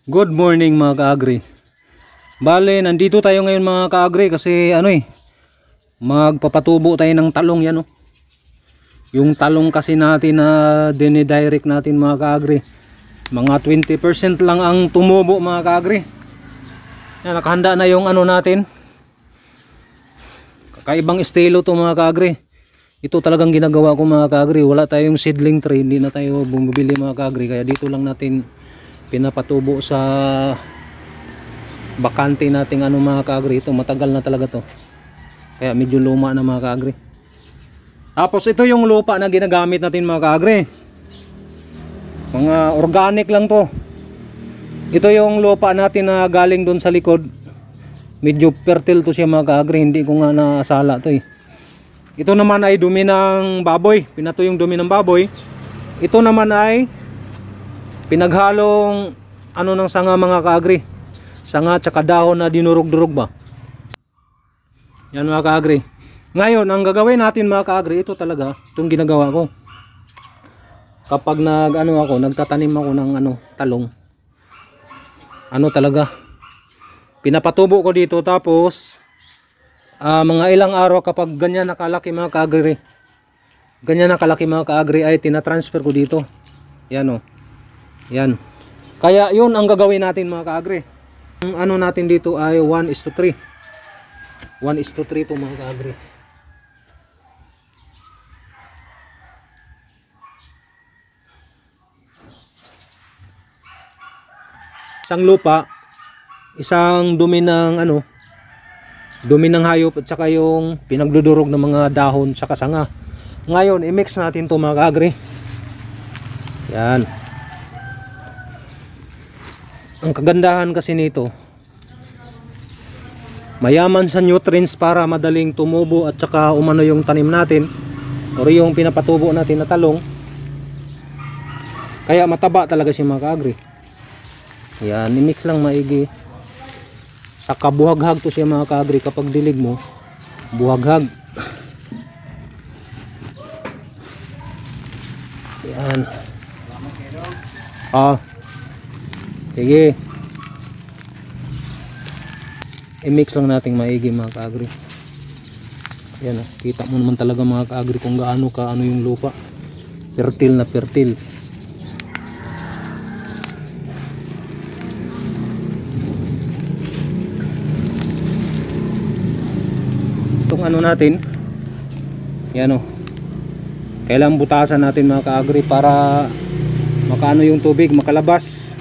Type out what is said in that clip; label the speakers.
Speaker 1: Good morning mga ka-agri. Bale, nandito tayo ngayon mga ka-agri kasi magpapatubo tayo ng talong yan. Yung talong kasi natin na dinidirect natin mga ka-agri. Mga 20% lang ang tumubo mga ka-agri. Yan, nakahanda na yung natin. Kakaibang estilo to mga ka-agri. Ito talagang ginagawa ko mga ka-agri. Wala tayong seedling tray, hindi na tayo bumibili mga ka-agri. Kaya dito lang natin pinapatubo sa bakante nating mga ka-agri. Ito matagal na talaga to, kaya medyo luma na mga ka-agri. Tapos ito yung lupa na ginagamit natin mga ka-agri, mga organic lang to. Ito yung lupa natin na galing doon sa likod, medyo fertile to siya mga ka-agri. Hindi ko nga nasala to Ito naman ay dumi ng baboy, pinato yung dumi ng baboy. Ito naman ay pinaghalong ng sanga mga ka-agri, sanga tsaka dahon na dinurog-durog ba. Yan mga ka-agri. Ngayon ang gagawin natin mga ka-agri, ito talaga itong ginagawa ko kapag nagtatanim ako ng talong. Talaga pinapatubo ko dito, tapos mga ilang araw kapag ganyan nakalaki mga ka-agri, ay tinatransfer ko dito. Yan yan. Kaya yun ang gagawin natin mga ka-agri. Ang natin dito ay 1:3. 1:3 po mga ka-agri. Isang lupa, isang dumi ng dumi ng hayop at saka yung pinagdudurog ng mga dahon saka sanga. Ngayon i-mix natin to mga ka-agri. Yan. Ang kagandahan kasi nito, mayaman sa nutrients para madaling tumubo at saka umano yung tanim natin o yung pinapatubo natin na talong. Kaya mataba talaga siya mga ka-agri. Yan, i-mix lang maigi. Saka buhaghag to siya mga ka-agri. Kapag dilig mo, buhaghag. Yan. Sige. I-mix lang natin maigi mga ka-agri. Yan kita mo naman talaga mga ka-agri kung gaano yung lupa. Fertile na fertile. Itong natin, yan kailangan butasan natin mga ka-agri para makaano yung tubig, makalabas.